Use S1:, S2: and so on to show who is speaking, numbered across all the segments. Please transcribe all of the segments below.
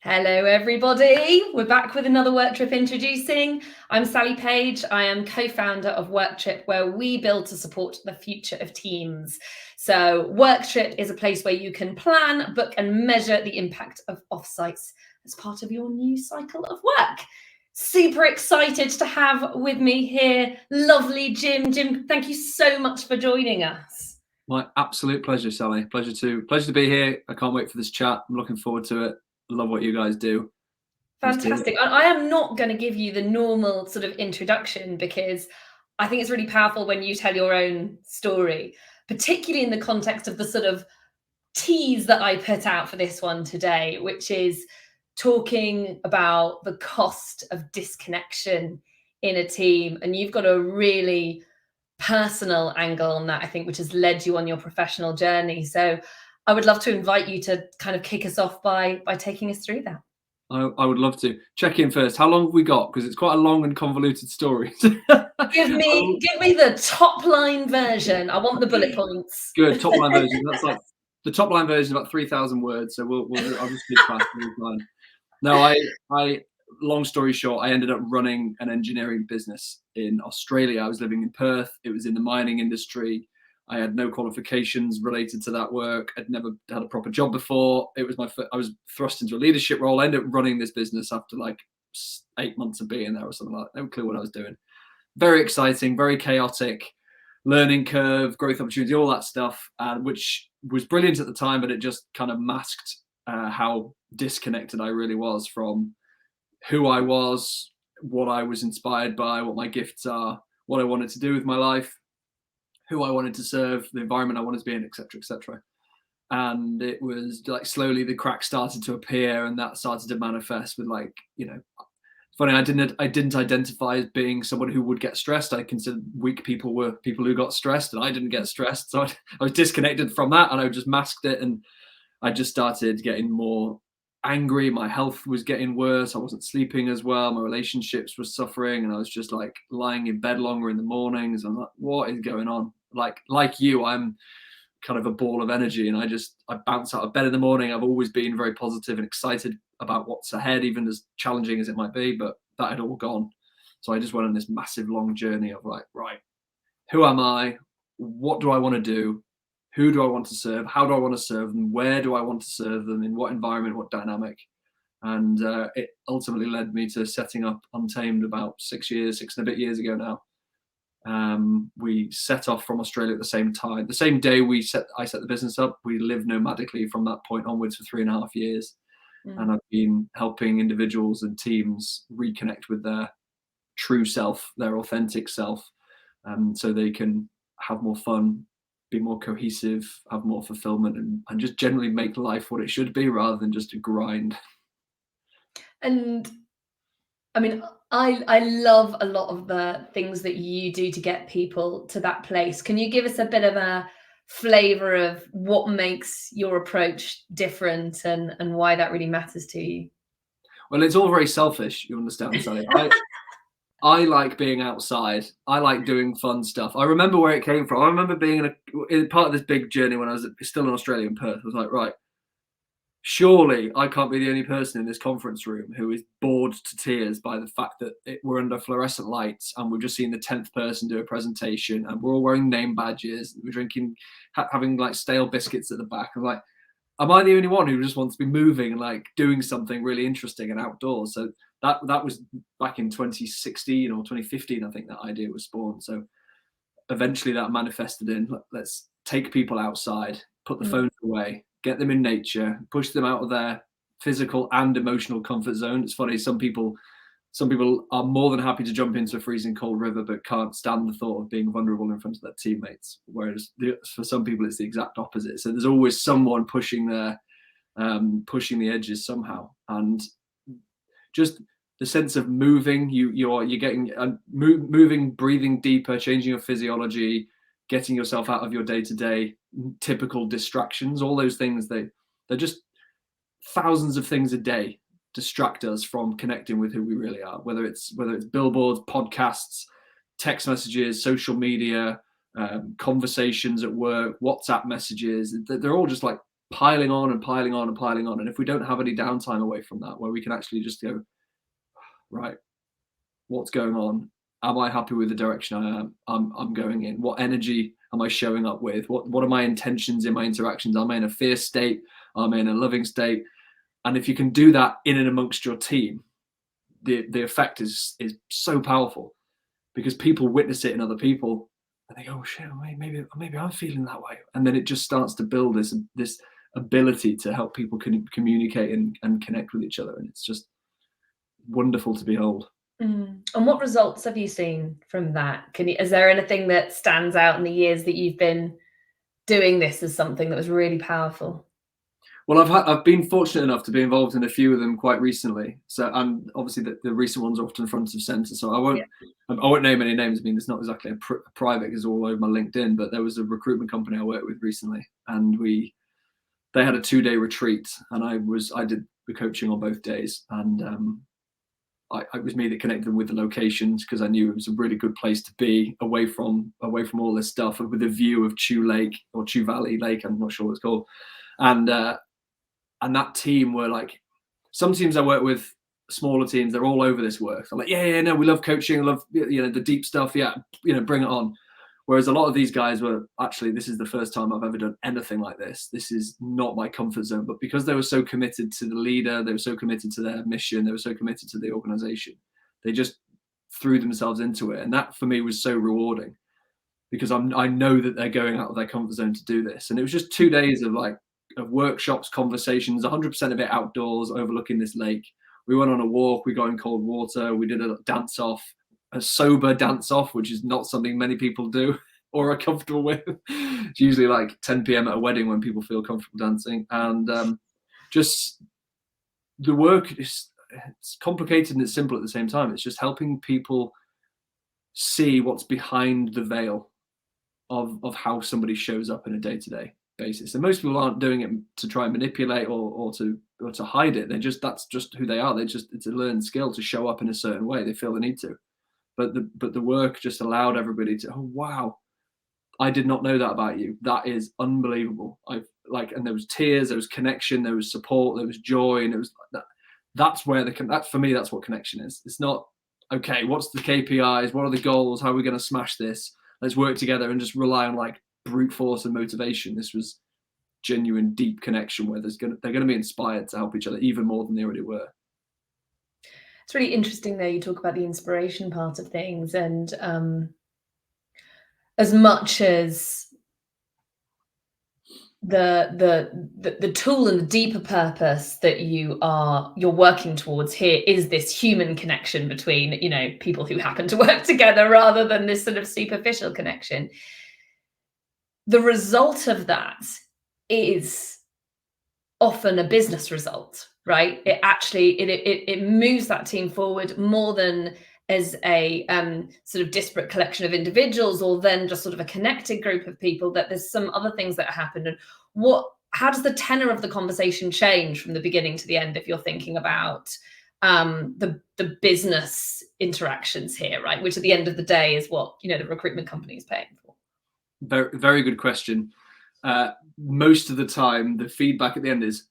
S1: Hello, everybody. We're back with another WorkTripp introducing. I'm Sally Page. I am co-founder of WorkTripp, where we build to support the future of teams. So WorkTripp is a place where you can plan, book, and measure the impact of offsites as part of your new cycle of work. Super excited to have with me here lovely Jim. Jim, thank you so much for joining us.
S2: My absolute pleasure, Sally. Pleasure to be here. I can't wait for this chat. I'm looking forward to it. Love what you guys do.
S1: Fantastic. I am not going to give you the normal sort of introduction because I think it's really powerful when you tell your own story, particularly in the context of the sort of tease that I put out for this one today, which is talking about the cost of disconnection in a team. And you've got a really personal angle on that, I think, which has led you on your professional journey. So I would love to invite you to kind of kick us off by taking us through that.
S2: I would love to. Check in first. How long have we got? Because it's quite a long and convoluted story.
S1: Give me the top line version. I want the bullet points.
S2: Good, top line version. That's like the top line version, about 3,000 words. So I'll just speak fast. No, I long story short, I ended up running an engineering business in Australia. I was living in Perth. It was in the mining industry. I had no qualifications related to that work. I'd never had a proper job before. It was I was thrust into a leadership role. I ended up running this business after like 8 months of being there or something like that. No clue what I was doing. Very exciting, very chaotic, learning curve, growth opportunity, all that stuff, which was brilliant at the time, but it just kind of masked how disconnected I really was from who I was, what I was inspired by, what my gifts are, what I wanted to do with my life, who I wanted to serve, the environment I wanted to be in, etc., etc. And it was like slowly the cracks started to appear, and that started to manifest with like, it's funny, I didn't identify as being someone who would get stressed. I considered weak people were people who got stressed, and I didn't get stressed. So I was disconnected from that, and I just masked it, and I just started getting more angry. My health was getting worse. I wasn't sleeping as well. My relationships were suffering, and I was just like lying in bed longer in the mornings. I'm like, what is going on? Like you, I'm kind of a ball of energy, and I bounce out of bed in the morning. I've always been very positive and excited about what's ahead, even as challenging as it might be, but that had all gone. So I just went on this massive long journey of like, right, who am I? What do I want to do? Who do I want to serve? How do I want to serve them? Where do I want to serve them? In what environment, what dynamic? And it ultimately led me to setting up Untamed about 6 and a bit years ago now. We set off from Australia at the same time. The same day I set the business up, we lived nomadically from that point onwards for 3.5 years. And I've been helping individuals and teams reconnect with their true self, their authentic self, so they can have more fun, be more cohesive, have more fulfillment, and just generally make life what it should be rather than just a grind.
S1: And I mean, I love a lot of the things that you do to get people to that place. Can you give us a bit of a flavor of what makes your approach different and why that really matters to you?
S2: Well, it's all very selfish, you understand, Sally. I like being outside. I like doing fun stuff. I remember where it came from. I remember being in part of this big journey when I was still in Australia in Perth. I was like, right, surely I can't be the only person in this conference room who is bored to tears by the fact that we're under fluorescent lights and we've just seen the 10th person do a presentation and we're all wearing name badges. We're drinking, having like stale biscuits at the back. I'm like, am I the only one who just wants to be moving and like doing something really interesting and outdoors? So that was back in 2016 or 2015, I think that idea was spawned. So eventually that manifested in, let's take people outside, put the phones away, get them in nature, push them out of their physical and emotional comfort zone. It's funny, some people are more than happy to jump into a freezing cold river, but can't stand the thought of being vulnerable in front of their teammates. Whereas for some people, it's the exact opposite. So there's always someone pushing the edges somehow. And just the sense of moving, you're getting moving, breathing deeper, changing your physiology, getting yourself out of your day-to-day typical distractions, all those things, they're just thousands of things a day distract us from connecting with who we really are, whether it's billboards, podcasts, text messages, social media, conversations at work, WhatsApp messages. They're all just like piling on and piling on and piling on. And if we don't have any downtime away from that, where we can actually just go, right, what's going on? Am I happy with the direction I'm going in? What energy am I showing up with? What are my intentions in my interactions? Am I in a fear state? Am I in a loving state? And if you can do that in and amongst your team, the effect is so powerful, because people witness it in other people and they go, oh shit, maybe I'm feeling that way. And then it just starts to build this ability to help people communicate and connect with each other. And it's just wonderful to behold.
S1: And what results have you seen from that? Is there anything that stands out in the years that you've been doing this as something that was really powerful?
S2: Well, I've been fortunate enough to be involved in a few of them quite recently. So, and obviously the recent ones are often front of center. So I won't name any names. I mean, it's not exactly a private, it's all over my LinkedIn. But there was a recruitment company I worked with recently, and they had a 2-day retreat, and I did the coaching on both days, and it was me that connected them with the locations, because I knew it was a really good place to be away from all this stuff, with a view of Chew Lake or Chew Valley Lake. I'm not sure what it's called, and that team were like, some teams I work with, smaller teams, they're all over this work. They're like, yeah, no, we love coaching, love, the deep stuff, yeah, bring it on. Whereas a lot of these guys were, actually, this is the first time I've ever done anything like this. This is not my comfort zone. But because they were so committed to the leader, they were so committed to their mission, they were so committed to the organization, they just threw themselves into it. And that for me was so rewarding, because I know that they're going out of their comfort zone to do this. And it was just 2 days of workshops, conversations, 100% of it outdoors, overlooking this lake. We went on a walk, we got in cold water, we did a dance off, a sober dance off, which is not something many people do or are comfortable with. It's usually like 10 p.m. at a wedding when people feel comfortable dancing. And just the work it's complicated and it's simple at the same time. It's just helping people see what's behind the veil of how somebody shows up in a day-to-day basis. And most people aren't doing it to try and manipulate or to hide it. That's just who they are. It's a learned skill to show up in a certain way. They feel the need to. But the work just allowed everybody to, oh wow, I did not know that about you. That is unbelievable. And there was tears, there was connection, there was support, there was joy, and it was that's for me, that's what connection is. It's not, okay, what's the KPIs, what are the goals, how are we going to smash this? Let's work together and just rely on brute force and motivation. This was genuine, deep connection where they're going to be inspired to help each other even more than they already were.
S1: It's really interesting there. You talk about the inspiration part of things, and as much as the tool and the deeper purpose that you're working towards here is this human connection between people who happen to work together, rather than this sort of superficial connection. The result of that is often a business result, right? It actually it moves that team forward more than as a sort of disparate collection of individuals, or then just sort of a connected group of people, that there's some other things that happen. And how does the tenor of the conversation change from the beginning to the end, if you're thinking about the business interactions here, right? Which at the end of the day is what the recruitment company is paying for.
S2: Very, very good question. Most of the time, the feedback at the end is,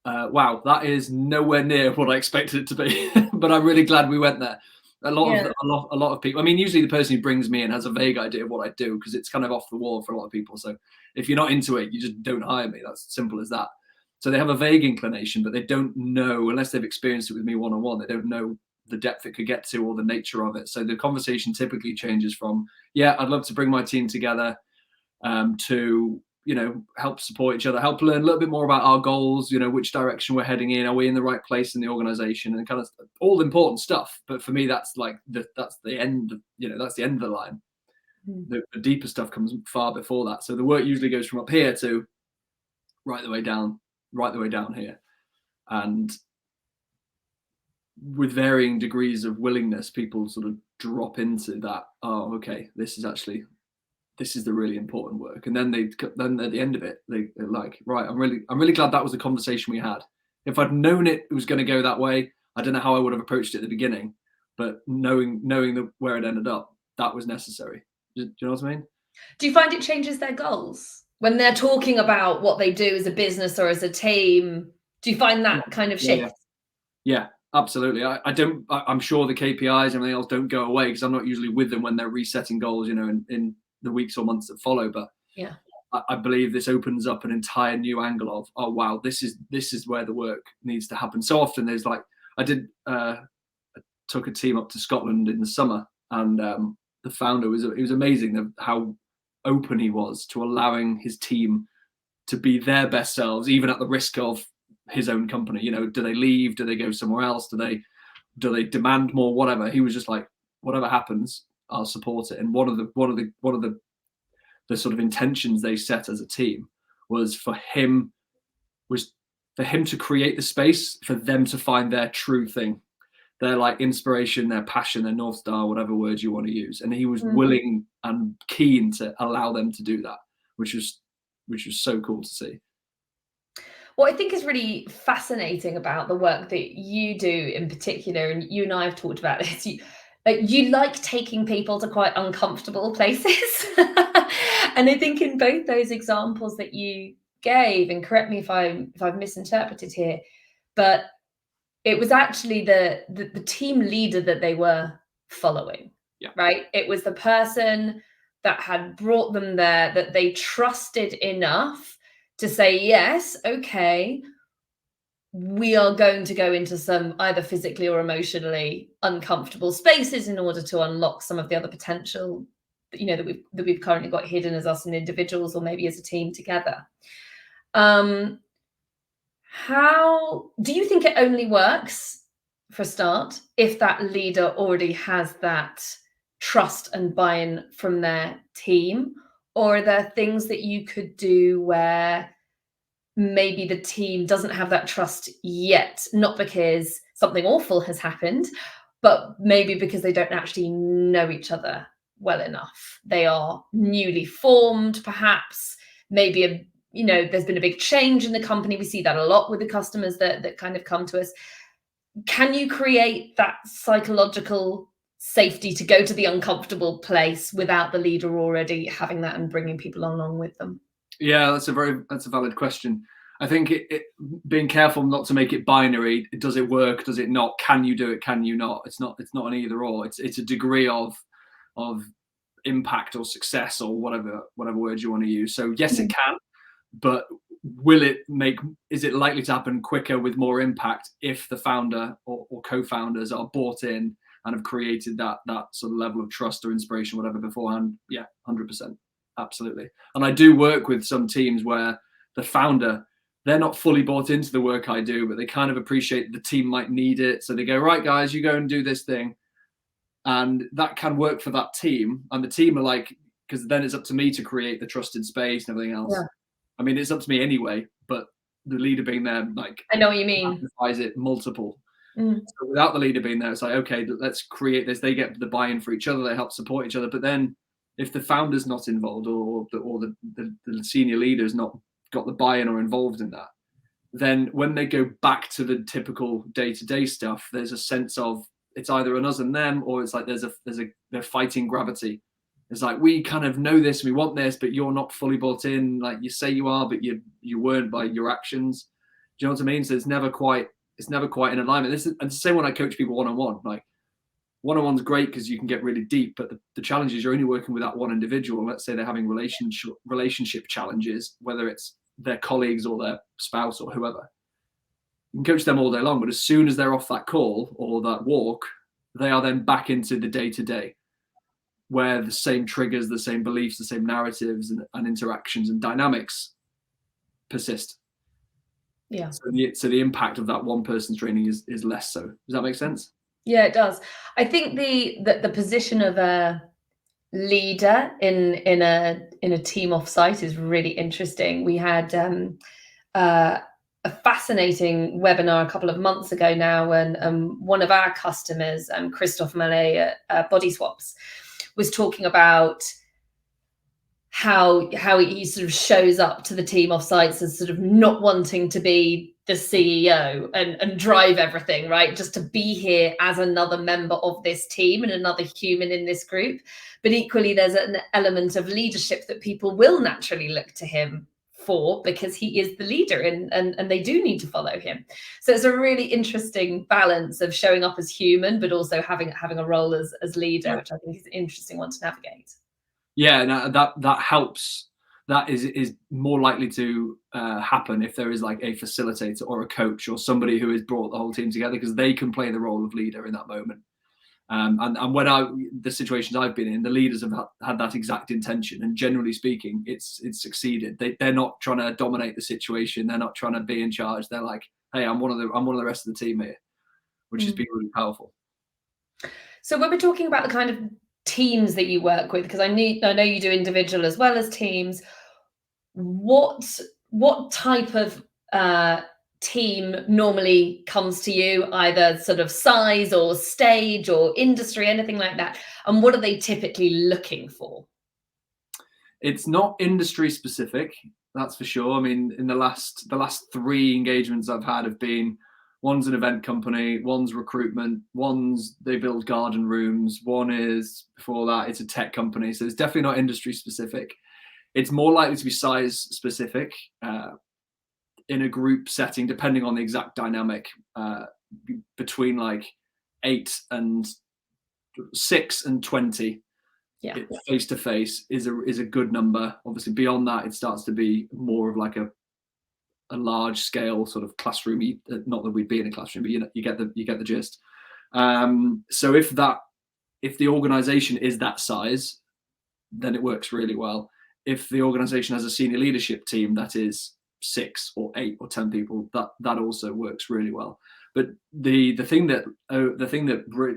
S2: wow, that is nowhere near what I expected it to be. But I'm really glad we went there. A lot of people, I mean, usually the person who brings me in has a vague idea of what I do, because it's kind of off the wall for a lot of people. So if you're not into it, you just don't hire me. That's simple as that. So they have a vague inclination, but they don't know, unless they've experienced it with me one-on-one, they don't know the depth it could get to or the nature of it. So the conversation typically changes from, yeah, I'd love to bring my team together, to help support each other, help learn a little bit more about our goals, which direction we're heading in, are we in the right place in the organization, and kind of all the important stuff. But for me, that's that's the end, that's the end of the line. The deeper stuff comes far before that. So the work usually goes from up here to right the way down here. And with varying degrees of willingness, people sort of drop into that, oh, okay, this is the really important work. And then at the end of it, they're like, right, I'm really glad that was the conversation we had. If I'd known it was going to go that way, I don't know how I would have approached it at the beginning, but knowing where it ended up, that was necessary. Do you know what I mean?
S1: Do you find it changes their goals when they're talking about what they do as a business or as a team, do you find that kind of shift?
S2: Yeah, absolutely. I'm sure the KPIs and everything else don't go away because I'm not usually with them when they're resetting goals, in the weeks or months that follow. But
S1: Yeah.
S2: I believe this opens up an entire new angle of, oh wow, this is where the work needs to happen. So often there's like, I took a team up to Scotland in the summer, and the founder it was amazing how open he was to allowing his team to be their best selves, even at the risk of his own company. Do they leave? Do they go somewhere else? Do they demand more? Whatever. He was just like, whatever happens, I'll support it. And one of the sort of intentions they set as a team was for him to create the space for them to find their true thing, their like inspiration, their passion, their North Star, whatever words you want to use. And he was willing and keen to allow them to do that, which was so cool to see.
S1: What I think is really fascinating about the work that you do in particular, and you and I have talked about this, you like taking people to quite uncomfortable places. And I think in both those examples that you gave, and correct me if I've misinterpreted here, but it was actually the team leader that they were following.
S2: Yeah.
S1: Right? It was the person that had brought them there that they trusted enough to say, yes, okay, we are going to go into some either physically or emotionally uncomfortable spaces in order to unlock some of the other potential, that we've currently got hidden as us and individuals, or maybe as a team together. How do you think it only works, for a start, if that leader already has that trust and buy-in from their team? Or are there things that you could do where maybe the team doesn't have that trust yet, not because something awful has happened, but maybe because they don't actually know each other well enough? They are newly formed, perhaps. Maybe there's been a big change in the company. We see that a lot with the customers that kind of come to us. Can you create that psychological safety to go to the uncomfortable place without the leader already having that and bringing people along with them?
S2: Yeah, that's a valid question. I think being careful not to make it binary. Does it work? Does it not? Can you do it? Can you not? It's not an either or. It's a degree of impact or success or whatever words you want to use. So yes, it can, but is it likely to happen quicker with more impact if the founder or co-founders are bought in and have created that sort of level of trust or inspiration, whatever, beforehand? Yeah, 100%. Absolutely. And I do work with some teams where the founder, they're not fully bought into the work I do, but they kind of appreciate the team might need it. So they go, right, guys, you go and do this thing. And that can work for that team. And the team are like, because then it's up to me to create the trusted space and everything else. Yeah. I mean, it's up to me anyway, but the leader being there, like,
S1: I know what you mean,
S2: amplifies it multiple. So without the leader being there, it's like, okay, let's create this. They get the buy-in for each other. They help support each other. But then if the founder's not involved or the senior leader's not got the buy-in or involved in that, then when they go back to the typical day-to-day stuff, there's a sense of it's either an us and them, or it's like they're fighting gravity. It's like, we kind of know this, we want this, but you're not fully bought in. Like, you say you are, but you weren't by your actions. Do you know what I mean? So it's never quite in alignment. And it's the same when I coach people one-on-one. Like, one-on-one's great because you can get really deep, but the challenge is you're only working with that one individual. Let's say they're having relationship challenges, whether it's their colleagues or their spouse or whoever. You can coach them all day long, but as soon as they're off that call or that walk, they are then back into the day-to-day, where the same triggers, the same beliefs, the same narratives and interactions and dynamics persist.
S1: Yeah.
S2: So the impact of that one person's training is less so. Does that make sense?
S1: Yeah, it does. I think the position of a leader in a team offsite is really interesting. We had a fascinating webinar a couple of months ago now, and one of our customers, Christophe Mallet at Body Swaps, was talking about how he sort of shows up to the team offsites as sort of not wanting to be the CEO and drive everything, right? Just to be here as another member of this team and another human in this group. But equally, there's an element of leadership that people will naturally look to him for, because he is the leader, and they do need to follow him. So it's a really interesting balance of showing up as human, but also having a role as leader, which I think is an interesting one to navigate.
S2: Yeah, and that helps. That is more likely to happen if there is like a facilitator or a coach or somebody who has brought the whole team together, because they can play the role of leader in that moment. And when the situations I've been in, the leaders have had that exact intention, and generally speaking, it's succeeded. They're not trying to dominate the situation. They're not trying to be in charge. They're like, hey, I'm one of the rest of the team here, which has been really powerful.
S1: So when we're talking about the kind of teams that you work with, because I know you do individual as well as teams, what type of team normally comes to you, either sort of size or stage or industry, anything like that, and what are they typically looking for?
S2: It's not industry specific, that's for sure. I mean, in the last 3 engagements I've had have been, one's an event company, one's recruitment, one's they build garden rooms, one is, before that, it's a tech company. So it's definitely not industry specific. It's more likely to be size specific in a group setting, depending on the exact dynamic, between like 6 and 20.
S1: Yeah,
S2: face to face is a good number. Obviously, beyond that, it starts to be more of like a large scale sort of classroom. Not that we'd be in a classroom, but you get the gist. So if the organization is that size, then it works really well. If the organization has a senior leadership team that is 6 or 8 or 10 people, that also works really well. But the thing that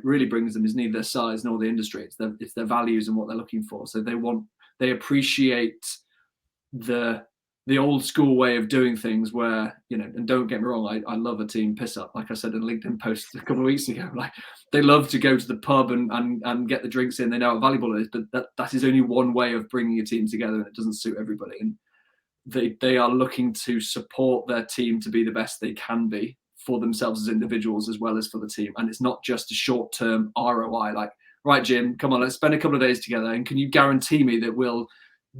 S2: really brings them is neither their size nor the industry. It's their values and what they're looking for. So they appreciate the old school way of doing things, where, and don't get me wrong, I love a team piss up. Like I said in a LinkedIn post a couple of weeks ago, like, they love to go to the pub and get the drinks in. They know how valuable it is, but that is only one way of bringing a team together, and it doesn't suit everybody. And they are looking to support their team to be the best they can be for themselves as individuals, as well as for the team. And it's not just a short-term ROI, like, right, Jim, come on, let's spend a couple of days together, and can you guarantee me that we'll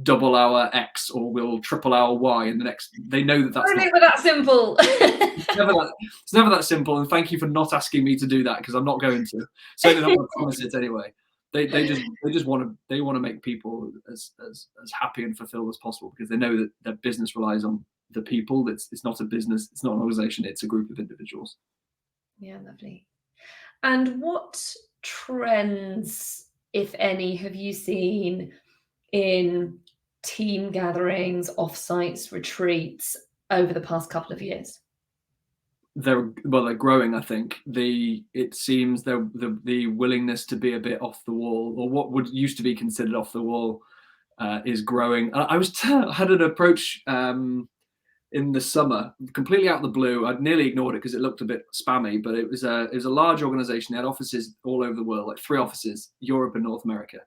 S2: double our X or we'll triple our Y in the next. They know that's
S1: not that simple.
S2: It's never that simple, and thank you for not asking me to do that, because I'm not going to. Certainly not going to promise it anyway. They just want to make people as happy and fulfilled as possible, because they know that their business relies on the people. It's not a business, it's not an organization, it's a group of individuals.
S1: Yeah, lovely. And what trends, if any, have you seen in team gatherings, offsites, retreats over the past couple of years?
S2: They're growing. I think it seems the willingness to be a bit off the wall, or what would used to be considered off the wall, is growing. I had an approach in the summer, completely out of the blue. I'd nearly ignored it because it looked a bit spammy, but it was a large organization. They had offices all over the world, like 3 offices, Europe and North America.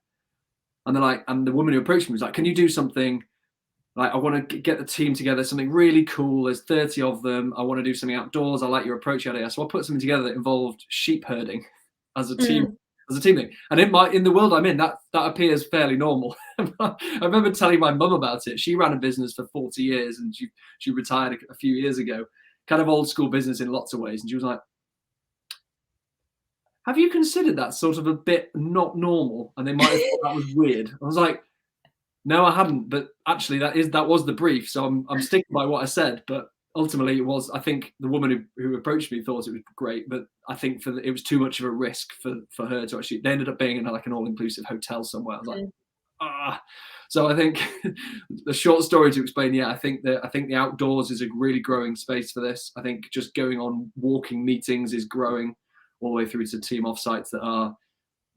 S2: And they're like, and the woman who approached me was like, can you do something? Like, I want to get the team together, something really cool. There's 30 of them. I want to do something outdoors. I like your approach, yada yada. So I put something together that involved sheep herding as a team thing. And in the world I'm in, that appears fairly normal. I remember telling my mum about it. She ran a business for 40 years, and she retired a few years ago. Kind of old school business in lots of ways. And she was like, have you considered that sort of a bit not normal? And they might have thought that was weird. I was like, no, I hadn't. But actually, that was the brief. So I'm sticking by what I said. But ultimately, it was. I think the woman who approached me thought it was great, but I think it was too much of a risk for her to actually. They ended up being in like an all-inclusive hotel somewhere. I was like, So I think the short story to explain, I think the outdoors is a really growing space for this. I think just going on walking meetings is growing, all the way through to team offsites that are,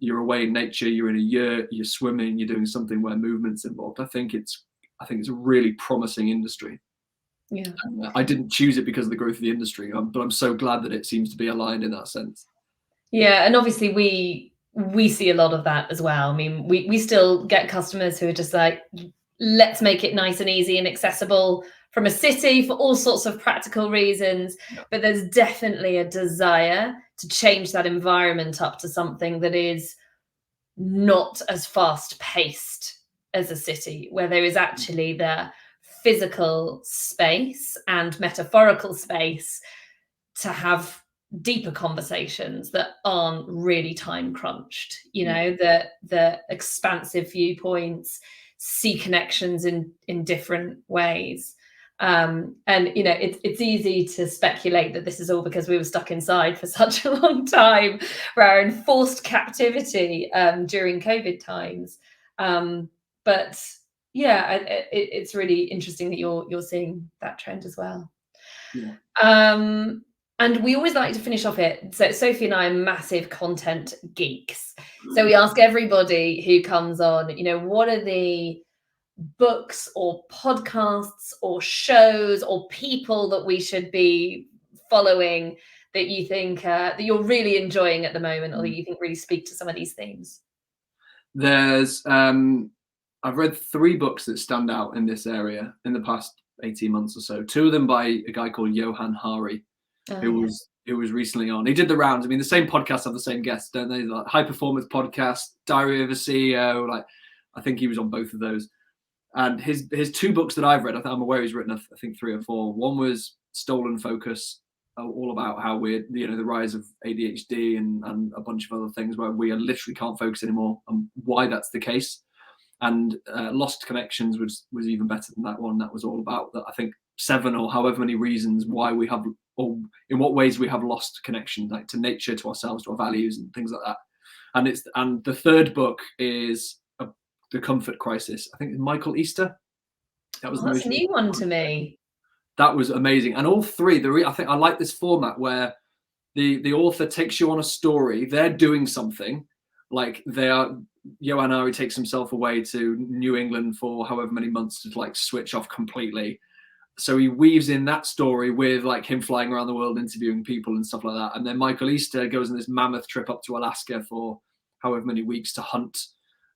S2: you're away in nature, you're in a yurt, you're swimming, you're doing something where movement's involved. I think it's a really promising industry.
S1: Yeah,
S2: I didn't choose it because of the growth of the industry, but I'm so glad that it seems to be aligned in that sense.
S1: Yeah, and obviously we see a lot of that as well. I mean, we still get customers who are just like, let's make it nice and easy and accessible from a city for all sorts of practical reasons, but there's definitely a desire to change that environment up to something that is not as fast paced as a city, where there is actually the physical space and metaphorical space to have deeper conversations that aren't really time crunched, you know, the expansive viewpoints, see connections in different ways. And you know, it's easy to speculate that this is all because we were stuck inside for such a long time, for our enforced captivity during COVID times. But yeah, it's really interesting that you're seeing that trend as well.
S2: Yeah.
S1: And we always like to finish off it. So Sophie and I are massive content geeks. So we ask everybody who comes on, you know, what are the books or podcasts or shows or people that we should be following that you think that you're really enjoying at the moment, or that you think really speak to some of these themes?
S2: There's I've read 3 books that stand out in this area in the past 18 months or so. 2 of them by a guy called Johan Hari, who was recently on. He did the rounds. I mean, the same podcasts have the same guests, don't they? Like High Performance Podcast, Diary of a CEO. Like, I think he was on both of those. And his 2 books that I've read, I'm aware he's written, I think 3 or 4. One was Stolen Focus, all about how we're, you know, the rise of ADHD and a bunch of other things where we literally can't focus anymore, and why that's the case. And Lost Connections was even better than that one. That was all about that. I think 7 or however many reasons why we have, or in what ways we have lost connection, like to nature, to ourselves, to our values, and things like that. And the 3rd book is The Comfort Crisis. I think it's Michael Easter. That was
S1: that's a new one to me.
S2: That was amazing. And all 3, I think I like this format where the author takes you on a story. They're doing something, like Johan Hari takes himself away to New England for however many months to like switch off completely. So he weaves in that story with like him flying around the world interviewing people and stuff like that. And then Michael Easter goes on this mammoth trip up to Alaska for however many weeks to hunt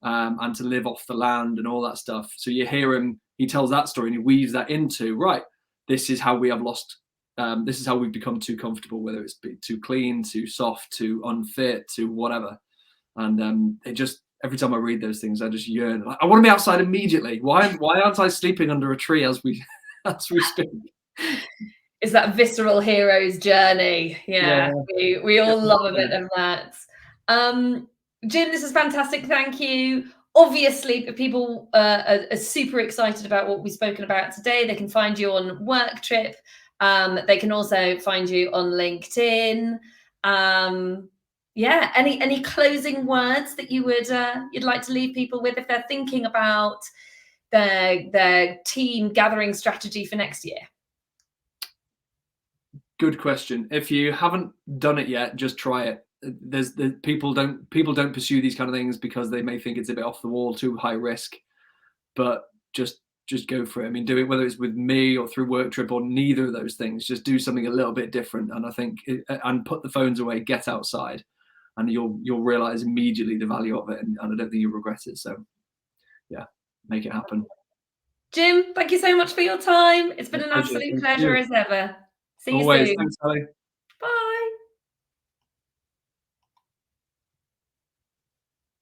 S2: and to live off the land and all that stuff. So you hear him, he tells that story and he weaves that into, right, this is how we have lost, this is how we've become too comfortable, whether it's too clean, too soft, too unfit, to whatever. And it just, every time I read those things, I just yearn. I want to be outside immediately. Why aren't I sleeping under a tree as we speak?
S1: Is that visceral hero's journey? Yeah. We all love a bit of that. Jim, this is fantastic. Thank you. Obviously, if people are super excited about what we've spoken about today, they can find you on WorkTripp. They can also find you on LinkedIn. Yeah, any closing words that you would you'd like to leave people with if they're thinking about their team gathering strategy for next year?
S2: Good question. If you haven't done it yet, just try it. People don't pursue these kind of things because they may think it's a bit off the wall, too high risk. But just go for it. I mean, do it whether it's with me or through WorkTripp or neither of those things. Just do something a little bit different. And I think and put the phones away, get outside, and you'll realize immediately the value of it. And I don't think you'll regret it. So yeah, make it happen.
S1: Jim, thank you so much for your time. It's been an absolute pleasure as ever. See you soon.
S2: Thanks, Ali.